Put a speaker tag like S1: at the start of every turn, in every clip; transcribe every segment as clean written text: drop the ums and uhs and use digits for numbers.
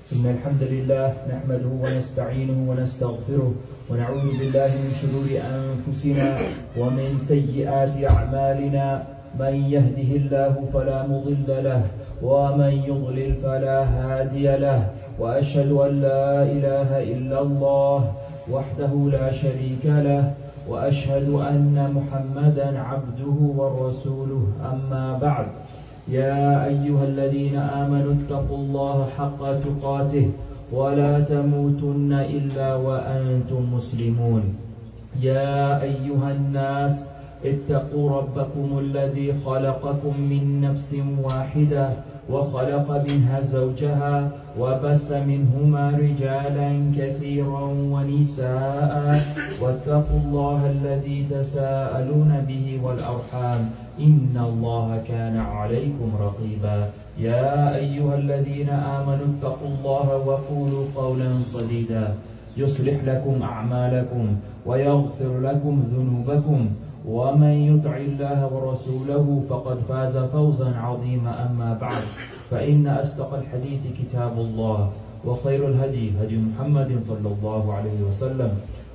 S1: إن الحمد لله نحمده ونستعينه ونستغفره ونعوذ بالله من شرور أنفسنا ومن سيئات أعمالنا من يهده الله فلا مضل له ومن يضلل فلا هادي له وأشهد أن لا إله إلا الله وحده لا شريك له وأشهد أن محمدا عبده ورسوله أما بعد يا أيها الذين آمنوا اتقوا الله حق تقاته ولا تموتن إلا وأنتم مسلمون يا أيها الناس اتقوا ربكم الذي خلقكم من نفس واحدة وخلق منها زوجها وبث منهما رجالا كثيرا ونساء واتقوا الله الذي تساءلون به والأرحام إن الله كان عليكم رقيبا يا أيها الذين آمنوا اتقوا الله وقولوا قولا سديدا يصلح لكم أعمالكم ويغفر لكم ذنوبكم ومن يطع الله ورسوله فقد فاز فوزا عظيما أما بعد فإن أصدق الحديث كتاب الله وخير الهدي هدي محمد صلى الله عليه وسلم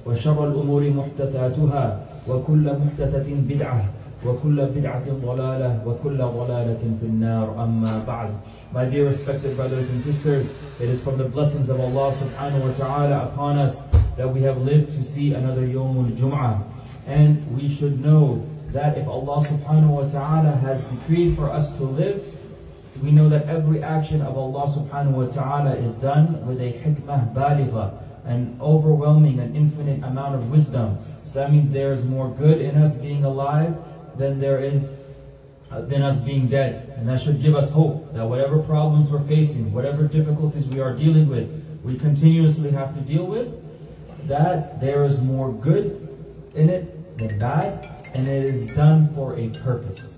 S1: وشر الأمور محدثاتها وكل محدثة بدعة وكل بدعة ضلالة وكل ضلالة في النار أما بعد. My dear respected brothers and sisters, it is from the blessings of Allah subhanahu wa ta'ala upon us that we have lived to see another Yawmul Jummah. And we should know that if Allah subhanahu wa ta'ala has decreed for us to live, we know that every action of Allah subhanahu wa ta'ala is done with a hikmah baligha, an overwhelming and infinite amount of wisdom. So that means there is more good in us being alive than there is than us being dead. And that should give us hope that whatever problems we're facing, whatever difficulties we are dealing with, we continuously have to deal with, that there is more good in it than bad, and it is done for a purpose.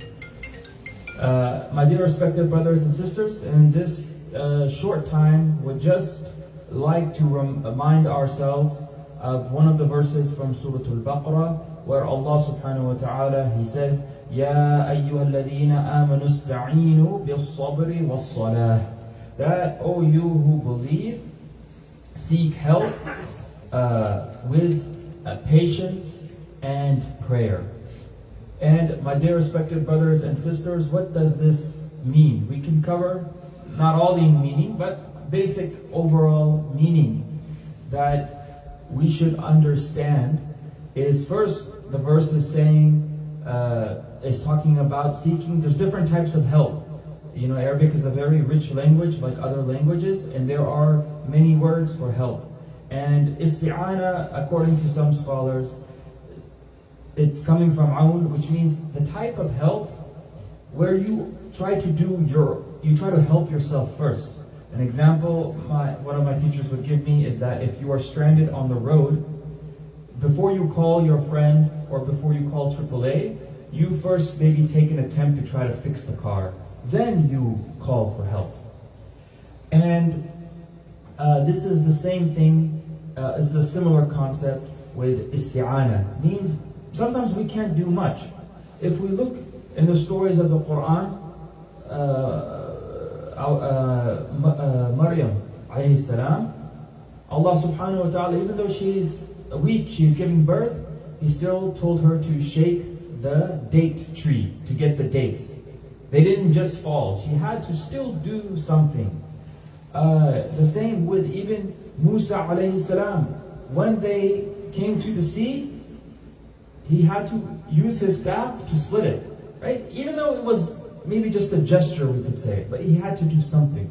S1: My dear respected brothers and sisters, in this short time, we'd just like to remind ourselves of one of the verses from Surah Al-Baqarah, where Allah subhanahu wa ta'ala, He says, يَا أَيُّهَا الَّذِينَ آمَنُوا اسْتَعِينُوا بِالصَّبْرِ وَالصَّلَاةِ. That, O you who believe, seek help with patience and prayer. And my dear respected brothers and sisters, what does this mean? We can cover not all the meaning, but basic overall meaning that we should understand is, first, the verse is saying, is talking about seeking. There's different types of help. You know, Arabic is a very rich language like other languages, and there are many words for help. And isti'ana, according to some scholars, it's coming from aun, which means the type of help where you try to help yourself first. An example one of my teachers would give me is that if you are stranded on the road, before you call your friend or before you call AAA, you first maybe take an attempt to try to fix the car. Then you call for help. And this is the same thing, it's a similar concept with isti'ana. Means sometimes we can't do much. If we look in the stories of the Quran, Maryam alayhi salam, Allah subhanahu wa ta'ala, even though she's weak, she's giving birth, He still told her to shake the date tree to get the dates. They didn't just fall. She had to still do something. The same with even Musa alayhi salam. When they came to the sea, he had to use his staff to split it, right? Even though it was maybe just a gesture, we could say, but he had to do something.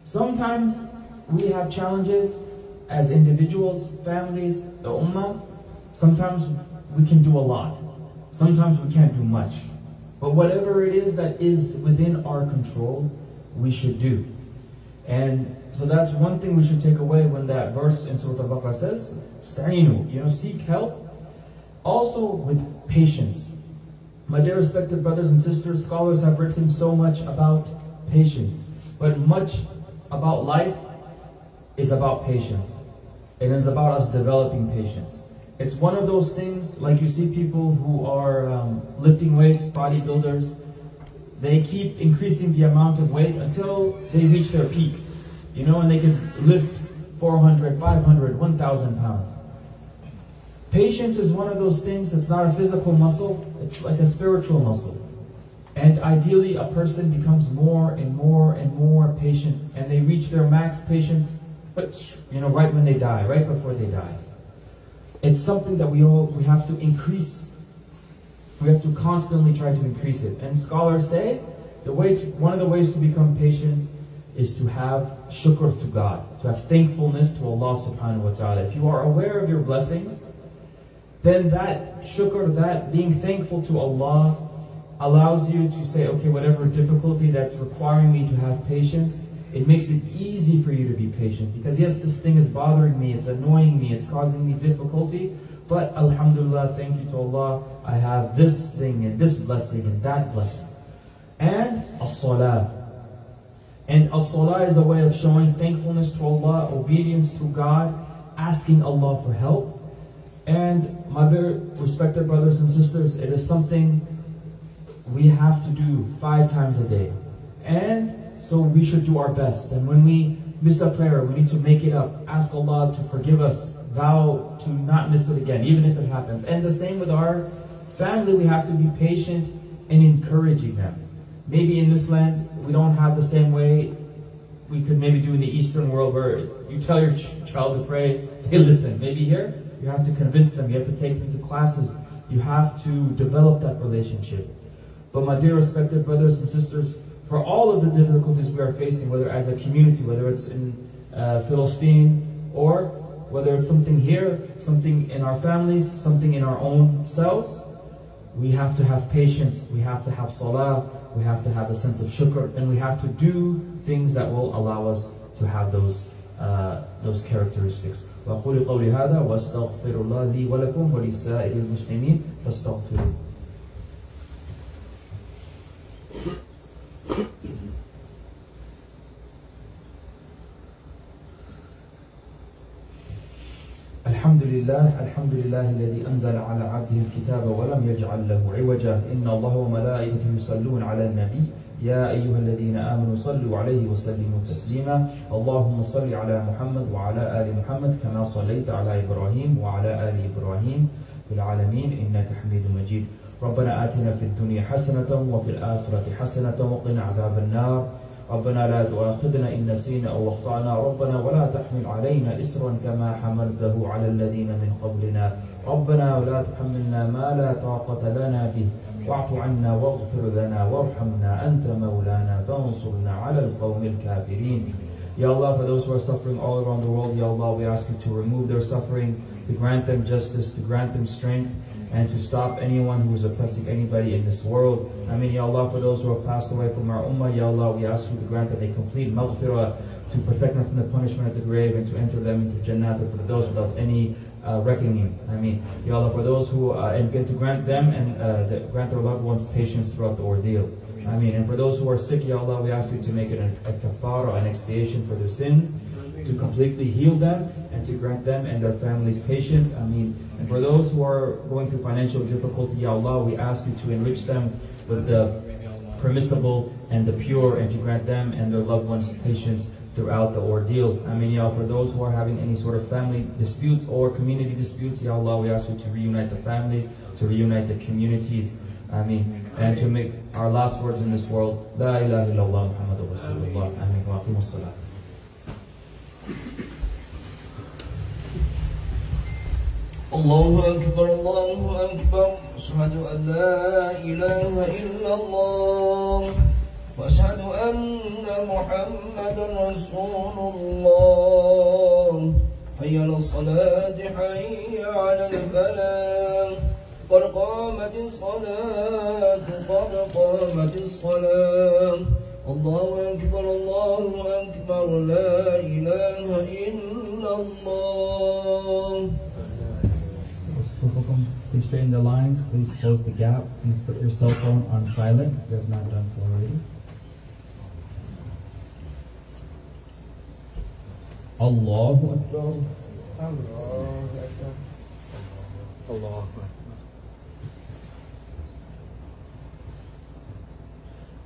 S1: Sometimes we have challenges as individuals, families, the ummah. Sometimes we can do a lot. Sometimes we can't do much. But whatever it is that is within our control, we should do. And so that's one thing we should take away when that verse in Surah Al-Baqarah says, "Sta'inu," seek help. Also with patience. My dear respected brothers and sisters, scholars have written so much about patience, but much about life is about patience. It is about us developing patience. It's one of those things, like you see people who are lifting weights, bodybuilders, they keep increasing the amount of weight until they reach their peak. you know, and they can lift 400, 500, 1,000 pounds. Patience is one of those things that's not a physical muscle, it's like a spiritual muscle. And ideally a person becomes more and more and more patient, and they reach their max patience, but you know, right when they die, right before they die. It's something that we have to increase. We have to constantly try to increase it. And scholars say one of the ways to become patient is to have shukr to God, to have thankfulness to Allah subhanahu wa ta'ala. If you are aware of your blessings, then that shukr, that being thankful to Allah, allows you to say, okay, whatever difficulty that's requiring me to have patience, it makes it easy for you to be patient. Because yes, this thing is bothering me, it's annoying me, it's causing me difficulty, but alhamdulillah, thank you to Allah, I have this thing and this blessing and that blessing. And as-salah. And as-salah is a way of showing thankfulness to Allah, obedience to God, asking Allah for help. And my very respected brothers and sisters, it is something we have to do 5 times a day. And so we should do our best. And when we miss a prayer, we need to make it up. Ask Allah to forgive us. Vow to not miss it again, even if it happens. And the same with our family, we have to be patient in encouraging them. Maybe in this land, we don't have the same way we could maybe do in the Eastern world, where you tell your child to pray, they listen. Maybe here, you have to convince them, you have to take them to classes, you have to develop that relationship. But my dear respected brothers and sisters, for all of the difficulties we are facing, whether as a community, whether it's in Philistine, or whether it's something here, something in our families, something in our own selves, we have to have patience, we have to have salah, we have to have a sense of shukr, and we have to do things that will allow us to have those characteristics. وَقُولِ قَوْلِ هَذَا وَاسْتَغْفِرُ اللَّهِ لِي وَلَكُمْ وَلِسَائِرِ الْمُسْلِمِينَ فَاسْتَغْفِرُوا. الحمد لله الذي أنزل على عبده الكتاب ولم يجعل له عوجا إن الله وملائكته يصلون على النبي يا أيها الذين آمنوا صلوا عليه وسلموا تسليما اللهم صل على محمد وعلى آل محمد كما صليت على إبراهيم وعلى آل إبراهيم في العالمين إنك حميد مجيد ربنا آتنا في الدنيا حسنة وفي الآخرة حسنة وقنا عذاب النار ربنا لا تؤاخذنا إن نسينا أو أخطأنا ربنا ولا تحمل علينا إسرا كما حملته على الذين من قبلنا ربنا ولا تحملنا ما لا طاقة لنا به واعف عنا واغفر لنا وارحمنا أنت مولانا فانصرنا على القوم الكافرين. Ya Allah, for those who are suffering all around the world, Ya Allah, we ask you to remove their suffering, to grant them justice, to grant them strength, and to stop anyone who is oppressing anybody in this world. I mean, Ya Allah, for those who have passed away from our ummah, Ya Allah, we ask you to grant them a complete maghfirah, to protect them from the punishment at the grave, and to enter them into Jannah, for those without any reckoning. I mean, Ya Allah, for those who, and to grant them and grant their loved ones patience throughout the ordeal. I mean, and for those who are sick, Ya Allah, we ask you to make it a kafara, an expiation for their sins, to completely heal them, and to grant them and their families patience. I mean, and for those who are going through financial difficulty, Ya Allah, we ask you to enrich them with the permissible and the pure, and to grant them and their loved ones patience throughout the ordeal. I mean, Ya Allah, for those who are having any sort of family disputes or community disputes, Ya Allah, we ask you to reunite the families, to reunite the communities. I mean, and to make our last words in this world, La ilaha illallah Muhammadur Rasulullah. Ameen. Wa aqimus salat.
S2: الله أكبر الله أكبر أشهد أن لا إله إلا الله وأشهد أن محمدا رسول الله حي على الصلاة حي على الفلاح قد قامت الصلاة قد قامت الصلاة الله أكبر لا إله إلا الله.
S1: Please straighten the lines, please close the gap, please put your cell phone on silent if you have not done so already. Allahu Akbar.
S2: Allahu Akbar. Allahu Akbar.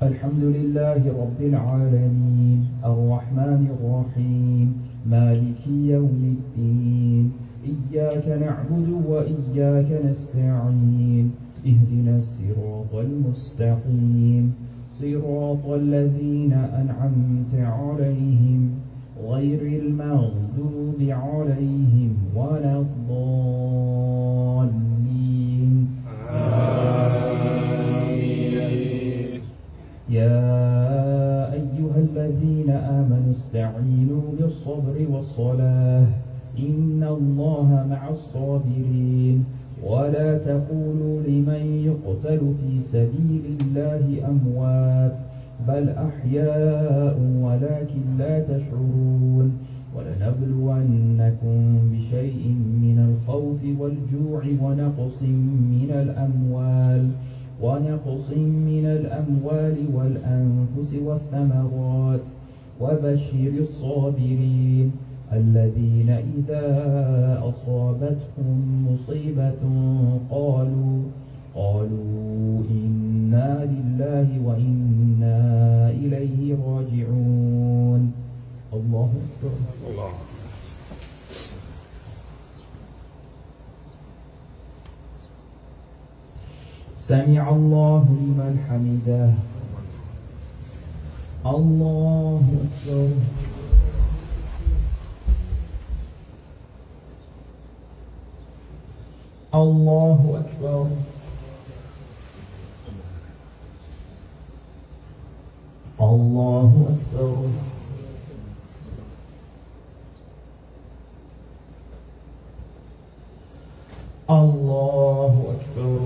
S1: الحمد لله رب العالمين الرحمن الرحيم مالك يوم الدين إياك نعبد وإياك نستعين اهدنا الصراط المستقيم صراط الذين أنعمت عليهم غير المغضوب عليهم ولا الضالين آمين. يا أيها الذين آمنوا استعينوا بالصبر والصلاة إن الله مع الصابرين ولا تقولوا لمن يقتل في سبيل الله أموات بل أحياء ولكن لا تشعرون ولنبلونكم بشيء من الخوف والجوع ونقص من الأموال والأنفس والثمرات وبشر الصابرين الذين إذا أصابتهم مصيبة قالوا إنا لله وإنا إليه راجعون. الله أكبر. الله. سمع الله لمن حمده. الله أكبر. الله أكبر. الله أكبر. الله أكبر.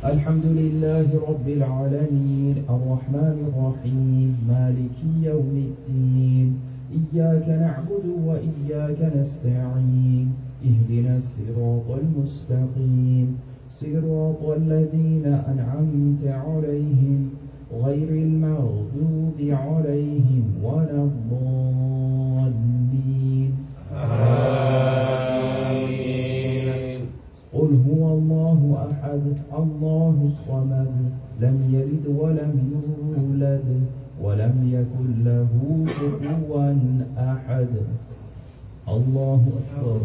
S1: الحمد لله رب العالمين الرحمن الرحيم مالك يوم الدين إياك نعبد وإياك نستعين اهدنا الصراط المستقيم صراط الذين أنعمت عليهم غير المغضوب عليهم ولا الضالين آمين. قل هو الله أحد الله الصمد لم يلد ولم يولد ولم يكن له كفوا أحد. الله أكبر.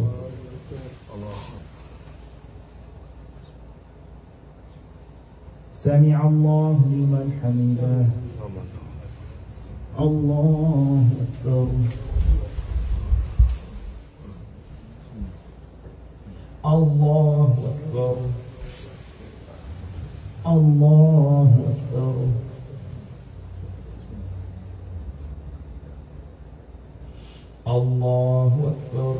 S1: سمع الله لمن حمده. الله أكبر. الله أكبر. الله أكبر. الله أكبر.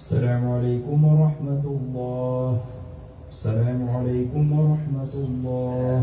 S1: السلام عليكم ورحمة الله. السلام عليكم ورحمة الله.